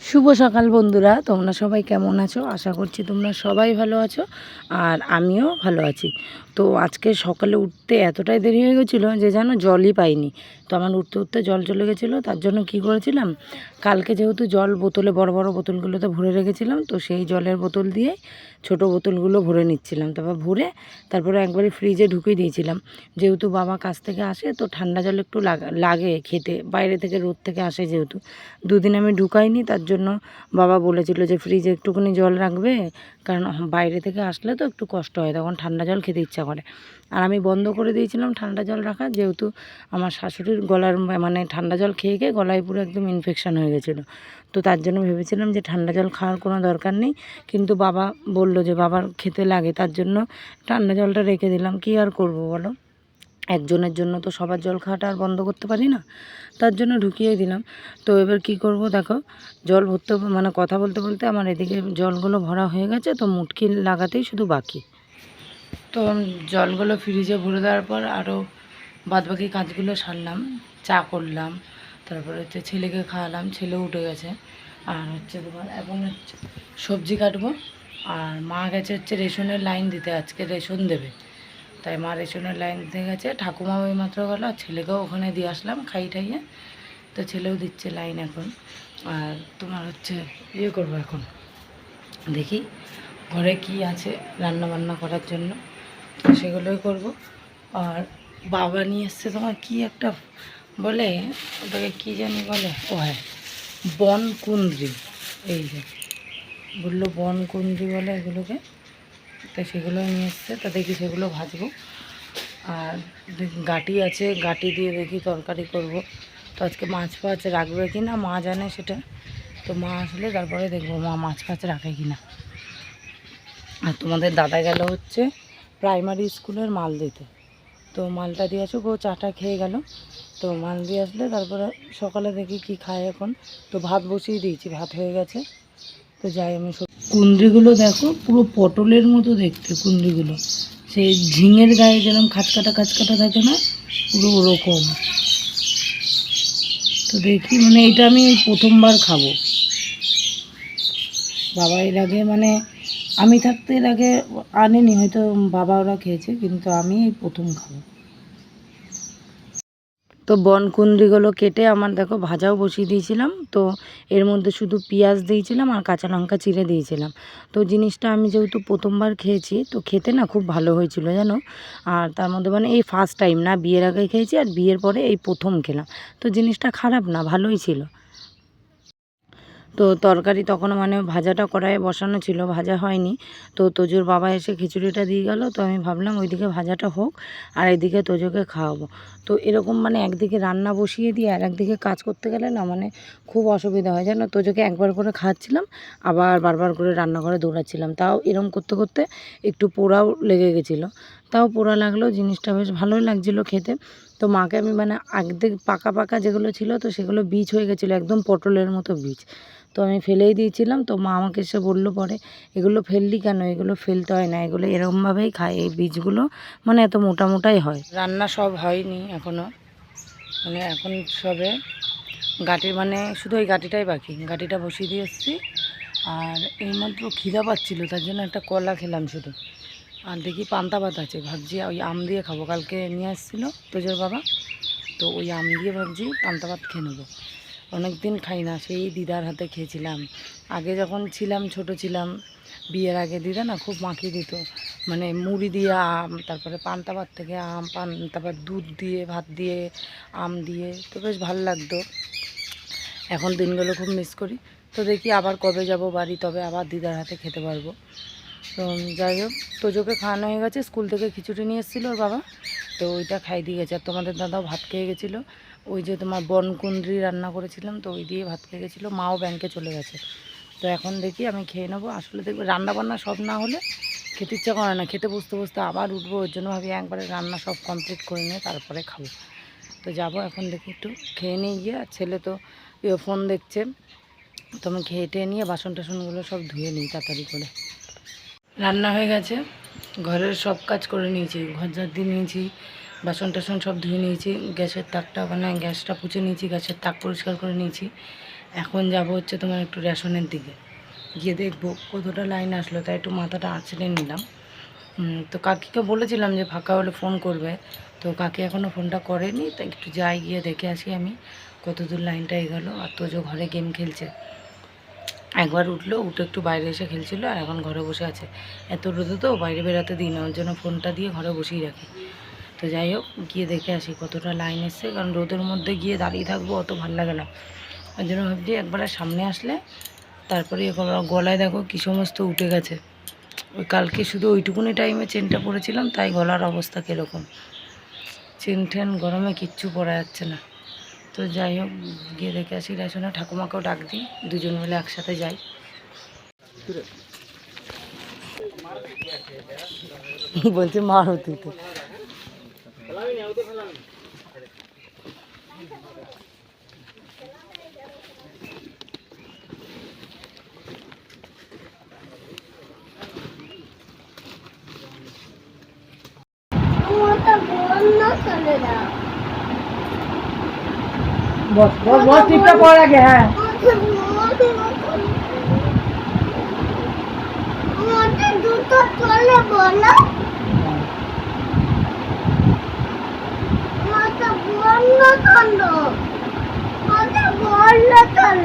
শুভ সকাল বন্ধুরা, তোমরা সবাই কেমন আছো? আশা করছি তোমরা সবাই ভালো আছো আর আমিও ভালো আছি। তো আজকে সকালে উঠতে এতটাই দেরি হয়ে গেছিলো যে যেন জলই পাইনি। তো আমার উঠতে উঠতে জল চলে গেছিলো, তার জন্য কি করেছিলাম, কালকে যেহেতু জল বোতলে বড় বড় বোতলগুলোতে ভরে রেখেছিলাম, তো সেই জলের বোতল দিয়ে ছোট বোতলগুলো ভরে নিচ্ছিলাম। তারপর ভরে তারপরে একবারে ফ্রিজে ঢুকিয়ে দিয়েছিলাম। যেহেতু বাবা কাছ থেকে আসে তো ঠান্ডা জল একটু লাগে খেতে, বাইরে থেকে রোদ থেকে আসে যেহেতু। দুদিন আমি ঢুকাইনি, তার জন্য বাবা বলেছিল যে ফ্রিজে একটুখানি জল রাখবে, কারণ বাইরে থেকে আসলে তো একটু কষ্ট হয়, তখন ঠান্ডা জল খেতে ইচ্ছা করে। আর আমি বন্ধ করে দিয়েছিলাম ঠান্ডা জল রাখা, যেহেতু আমার শাশুড়ির গলার মানে ঠান্ডা জল খেয়ে খেয়ে গলায় পুরো একদম ইনফেকশান হয়ে গেছিলো। তো তার জন্য ভেবেছিলাম যে ঠান্ডা জল খাওয়ার কোনো দরকার নেই, কিন্তু বাবা বলল যে বাবার খেতে লাগে, তার জন্য ঠান্ডা জলটা রেখে দিলাম। কী আর করব বলো, একজনের জন্য তো সবার জল খাওয়াটা আর বন্ধ করতে পারি না, তার জন্য ঢুকিয়ে দিলাম। তো এবার কি করব দেখো, জল ভরতে মানে কথা বলতে বলতে আমার এদিকে জলগুলো ভরা হয়ে গেছে, তো মুটকি লাগাতেই শুধু বাকি। তো জলগুলো ফ্রিজে ভরে দেওয়ার পর আরও বাদবাকি কাজগুলো সারলাম, চা করলাম, তারপরে হচ্ছে ছেলেকে খাওয়ালাম, ছেলে উঠে গেছে। আর হচ্ছে তোমার এখন হচ্ছে সবজি কাটবো। আর মা গেছে হচ্ছে রেশনের লাইন দিতে, আজকে রেশন দেবে, তাই মা রেশনের লাইন দিতে গেছে। ঠাকুমা ওই মাত্র গেল, আর ছেলেকেও ওখানে দিয়ে আসলাম খাই ঠাইয়ে। তো ছেলেও দিচ্ছে লাইন এখন। আর তোমার হচ্ছে ইয়ে করবো এখন, দেখি ঘরে কি আছে রান্না বান্না করার জন্য, তো সেগুলোই করব। আর বাবা নিয়ে এসছে তোমার কি একটা বলে, ওটাকে কী জানি বলে, ও হ্যাঁ বন কুন্দ্রি, এই যে বললো বন কুন্দ্রি বলে এগুলোকে, তো সেগুলো নিয়ে এসছে, তো দেখি সেগুলো ভাজবো। আর গাঁটি আছে, গাঁটি দিয়ে দেখি তরকারি করব। তো আজকে মাছ ফাছ রাখবে কি না মা জানে সেটা, তো মা আসলে তারপরে দেখবো মা মাছ ফাছ রাখে কি না। আর তোমাদের দাদা গেল হচ্ছে প্রাইমারি স্কুলের মাল দিতে, তো মালটা দিয়ে আসুক, ও চাটা খেয়ে গেল। তো মাল দিয়ে আসলে তারপরে সকালে দেখি কি খায় এখন। তো ভাত বসিয়ে দিয়েছি, ভাত হয়ে গেছে। তো যাই আমি, কুন্দ্রিগুলো দেখো পুরো পটলের মতো দেখতে কুন্দ্রিগুলো, সেই ঝিঙের গায়ে যেরকম খাঁচকাটা খাঁচকাটা থাকে না, পুরো ওরকম। তো দেখি মানে এটা আমি প্রথমবার খাবো। বাবা এর আগে মানে আমি থাকতে এর আগে আনেনি, হয়তো বাবা ওরা খেয়েছে, কিন্তু আমি এই প্রথম খাবো। তো বনকুন্দ্রিগুলো কেটে আমার দেখো ভাজাও বসিয়ে দিয়েছিলাম। তো এর মধ্যে শুধু পেঁয়াজ দিয়েছিলাম আর কাঁচা লঙ্কা চিড়ে দিয়েছিলাম। তো জিনিসটা আমি যেহেতু প্রথমবার খেয়েছি, তো খেতে না খুব ভালো হয়েছিল জানো। আর তার মধ্যে মানে এই ফার্স্ট টাইম না, বিয়ের আগে খেয়েছি আর বিয়ের পরে এই প্রথম খেলাম। তো জিনিসটা খারাপ না, ভালোই ছিল। তো তরকারি তখনও মানে ভাজাটা কড়াইয়ে বসানো ছিল, ভাজা হয়নি। তো তোজোর বাবা এসে খিচুড়িটা দিয়ে গেল, তো আমি ভাবলাম ওইদিকে ভাজাটা হোক আর এদিকে তোজোকে খাওয়াবো। তো এরকম মানে একদিকে রান্না বসিয়ে দিয়ে আর একদিকে কাজ করতে গেলে না মানে খুব অসুবিধা হয় জানো। তোজোকে একবার করে খাওয়াচ্ছিলাম, আবার বারবার করে রান্নাঘরে দৌড়াচ্ছিলাম, তাও এরকম করতে করতে একটু পোড়াও লেগে গেছিলো। তাও পোড়া লাগলেও জিনিসটা বেশ ভালোই লাগছিলো খেতে। তো মাকে আমি মানে একদিক পাকা পাকা যেগুলো ছিল, তো সেগুলো বীজ হয়ে গেছিলো, একদম পটলের মতো বীজ। তো আমি ফেলেই দিয়েছিলাম। তো মা আমাকে এসে বললো পরে, এগুলো ফেললি কেন, এগুলো ফেলতে হয় না, এগুলো এরকমভাবেই খায়, এই বীজগুলো মানে এত মোটা মোটাই হয়। রান্না সব হয়নি এখনও, মানে এখন সবে গাঁটি মানে শুধু ওই গাঁটিটাই বাকি, গাঁটিটা বসিয়ে দিয়ে এসেছি। আর এইমাত্র খিদা পাচ্ছিলো, তার জন্য একটা কলা খেলাম শুধু। আর দেখি পান্তা ভাত আছে, ভাবছি ওই আম দিয়ে খাবো, কালকে নিয়ে আসছিলো তোজোর বাবা, তো ওই আম দিয়ে ভাবছি পান্তা ভাত খেয়ে নেবো। অনেক দিন খাই না, সেই দিদার হাতে খেয়েছিলাম আগে যখন ছিলাম, ছোট ছিলাম, বিয়ের আগে দিদা না খুব মাখিয়ে দিত, মানে মুড়ি দিয়ে আম, তারপরে পান্তা ভাত থেকে আম, তারপর দুধ দিয়ে ভাত দিয়ে আম দিয়ে, তো বেশ ভালো লাগতো। এখন দিনগুলো খুব মিস করি। তো দেখি আবার কবে যাব বাড়ি, তবে আবার দিদার হাতে খেতে পারবো। তো যাই হোক, তোজোকে খাওয়ানো হয়ে গেছে, স্কুল থেকে খিচুড়ি নিয়ে এসেছিলো ওর বাবা, তো ওইটা খাই দিয়ে গেছে। আর তোমাদের দাদাও ভাত খেয়ে গেছিলো, ওই যে তোমার বনকুন্দ্রি রান্না করেছিলাম, তো ওই দিয়ে ভাত খেয়ে গেছিলো। মাও ব্যাংকে চলে গেছে। তো এখন দেখি আমি খেয়ে নেবো। আসলে দেখবে রান্না বান্না সব না হলে খেতে ইচ্ছা করে না, খেতে বসতে বসতে আবার উঠবো, ওর জন্য ভাবি একবারে রান্না সব কমপ্লিট করে নিয়ে তারপরে খাবো। তো যাবো এখন, দেখি একটু খেয়ে নিয়ে গিয়ে। আর ছেলে তো ফোন দেখছে, তো আমি খেয়ে টেয়ে নিয়ে বাসন টাসনগুলো সব ধুয়ে নিই তাড়াতাড়ি করে। রান্না হয়ে গেছে, ঘরের সব কাজ করে নিয়েছি, ঘর ঝাড় দিয়ে নিয়েছি, বাসন টাসন সব ধুয়ে নিয়েছি, গ্যাসের তাকটা মানে গ্যাসটা পুছে নিয়েছি, গ্যাসের তাক পরিষ্কার করে নিয়েছি। এখন যাব হচ্ছে তোমার একটু রেশনের দিকে, গিয়ে দেখবো কতটা লাইন আসলো, তাই একটু মাথাটা আঁচড়ে নিলাম। তো কাকিকে বলেছিলাম যে ফাঁকা হলে ফোন করবে, তো কাকি এখনও ফোনটা করেনি, তাই একটু যাই গিয়ে দেখে আসি আমি কত দূর লাইনটা এগোলো। আর তোজো ঘরে গেম খেলছে, একবার উঠলো, উঠে একটু বাইরে এসে খেলছিল, আর এখন ঘরে বসে আছে। এত রোদে তো বাইরে বেরোতে দিই না, ওর জন্য ফোনটা দিয়ে ঘরে বসেই রাখি। তো যাই হোক, গিয়ে দেখে আসি কতটা লাইন এসছে, কারণ রোদের মধ্যে গিয়ে দাঁড়িয়ে থাকবো অত ভালো লাগে না। ওই জন্য ভাবছি একবার সামনে আসলে তারপরে গলায় দেখো কী সমস্ত উঠে গেছে। ওই কালকে শুধু ওইটুকুনি টাইমে চেনটা পরেছিলাম, তাই গলার অবস্থা কীরকম। চেন টেন গরমে কিচ্ছু পরা যাচ্ছে না। তো যাই হোক, গিয়ে দেখে আসি রেশনে, ঠাকুমাকেও ডাক দিই, দুজন মিলে একসাথে যাই। বলছে মারুতিতে। বস বস বস, টিপটা পড়ার আগে। হ্যাঁ দুটো চলে বলো,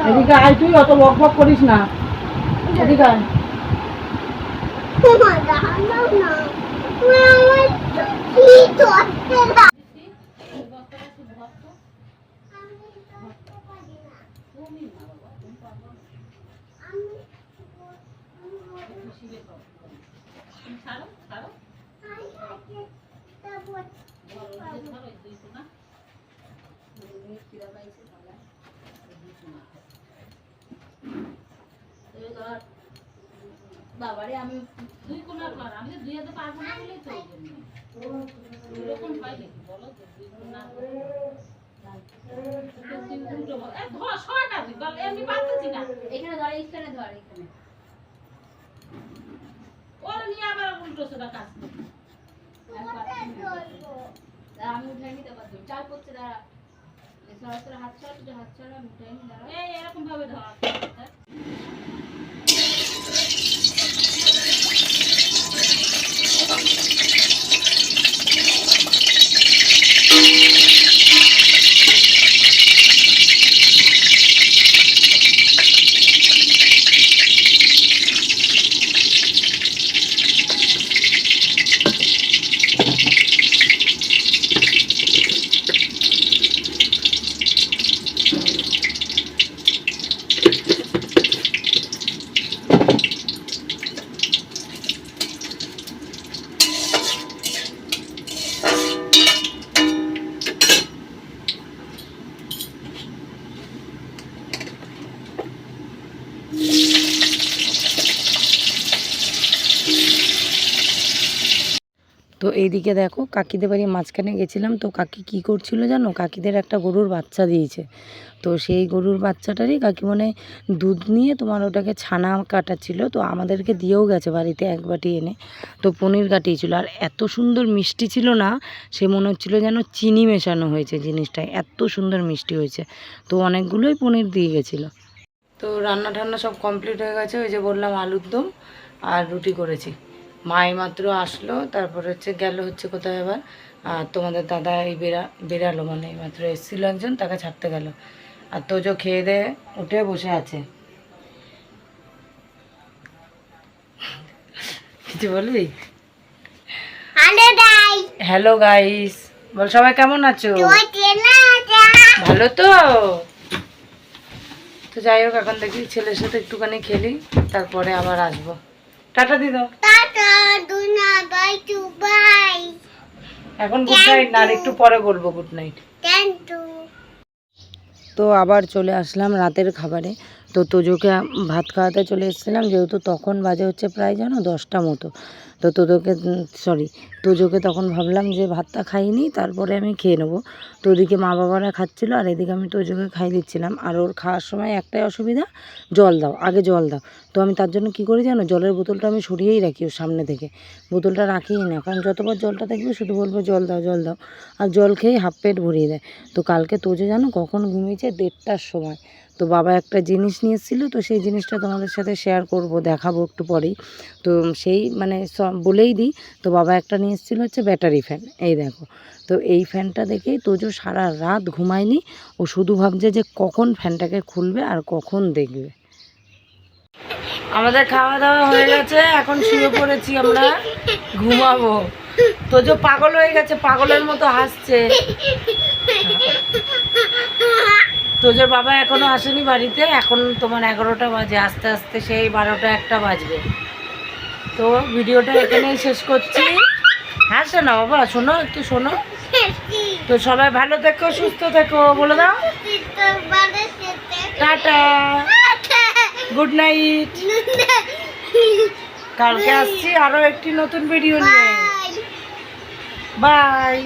এদিকে আয়, তুই অত বক বক করিস না, এদিকে আয়। বাবারে আমি দুই কোনা কর, আমি দুই হাতে পারবো না বলেই তো এরকম হয় নাকি বলো তো, দুই কোনা এমনি পারতেছি না। এখানে ধরে, এখানে ধর, এখানে ওরা নিয়ে আবার উল্টো সোজা কাজ করবে। আমি উঠাই নিতে পারবো, চাল করছে দাঁড়া, হাত ছাড়া, হাত ছাড়া আমি উঠাই নি, দাঁড়া এরকম ভাবে ধর। তো এইদিকে দেখো, কাকিদের বাড়ি মাঝখানে গেছিলাম, তো কাকি কি করছিল জানো, কাকিদের একটা গরুর বাচ্চা দিয়েছে। তো সেই গরুর বাচ্চাটারই কাকি মনে দুধ নিয়ে তোমার ওটাকে ছানা কাটাচ্ছিল, তো আমাদেরকে দিয়েও গেছে বাড়িতে এক বাটি এনে। তো পনির কাটিয়েছিল, আর এত সুন্দর মিষ্টি ছিল না, সে মনে হচ্ছিলো যেন চিনি মেশানো হয়েছে জিনিসটায়, এত সুন্দর মিষ্টি হয়েছে। তো অনেকগুলোই পনির দিয়ে গেছিলো। তো রান্না টান্না সব কমপ্লিট হয়ে গেছে, ওই যে বললাম আলুর দম আর রুটি করেছি। মাই মাত্র আসলো, তারপর হচ্ছে গেল হচ্ছে কোথায় আবার, আর তোমাদের দাদা এই বেরালো, মানে এই মাত্র এসেছিলো একজন, তাকে ছাড়তে গেল। আর তোজো খেয়ে দিয়ে উঠে বসে আছে। কিছু বলবি? হ্যালো গাইস বল, সবাই কেমন আছো? ভালো তো। তো যাই হোক, এখন দেখি ছেলের সাথে একটুখানি খেলি, তারপরে আবার আসবো। টাটা দি দাও। এখন গুড নাইট না, আর একটু পরে বলবো গুড নাইট। তো আবার চলে আসলাম রাতের খাবারে। তো তোজোকে ভাত খাওয়াতে চলে এসেছিলাম, যেহেতু তখন বাজে হচ্ছে প্রায় জানো 10টা মতো। তো তোজোকে তখন ভাবলাম যে ভাতটা খাইনি, তারপরে আমি খেয়ে নেবো। তো ওদিকে মা বাবারা খাচ্ছিলো, আর এদিকে আমি তোজোকে খাই দিচ্ছিলাম। আর ওর খাওয়ার সময় একটাই অসুবিধা, জল দাও, আগে জল দাও। তো আমি তার জন্য কী করি জানো, জলের বোতলটা আমি সরিয়েই রাখি ওর সামনে থেকে, বোতলটা রাখিই না, কারণ যতবার জলটা দেখবে শুধু বলবো জল দাও জল দাও, আর জল খেয়েই হাফ পেট ভরিয়ে দেয়। তো কালকে তোজো জানো কখন ঘুমিয়েছে, 1:30টার সময়। তো তো বাবা একটা জিনিস নিয়ে এসেছিলো, তো সেই জিনিসটা তোমাদের সাথে শেয়ার করব, দেখাবো একটু পরেই। তো সেই মানে বলেই দিই, তো বাবা একটা নিয়ে এসেছিলো হচ্ছে ব্যাটারি ফ্যান, এই দেখো। তো এই ফ্যানটা দেখেই তোজো সারা রাত ঘুমায়নি, ও শুধু ভাবছে যে কখন ফ্যানটাকে খুলবে আর কখন দেখবে। আমাদের খাওয়া দাওয়া হয়ে গেছে, এখন শুয়ে পড়েছি আমরা, ঘুমাবো। তোজো পাগল হয়ে গেছে, পাগলের মতো হাসছে। তোজোর বাবা এখনো আসেনি বাড়িতে, এখন তোমার 11টা বাজে, আস্তে আস্তে সেই 12টা 1টা বাজবে। তো ভিডিওটা এখানেই শেষ করছি। হাসো না বাবা, শোনো একটু শোনো। তো সবাই ভালো থেকো, সুস্থ থেকো, বলে দাও টাটা, গুড নাইট। কালকে আসছি আরো একটি নতুন ভিডিও নিয়ে। বাই।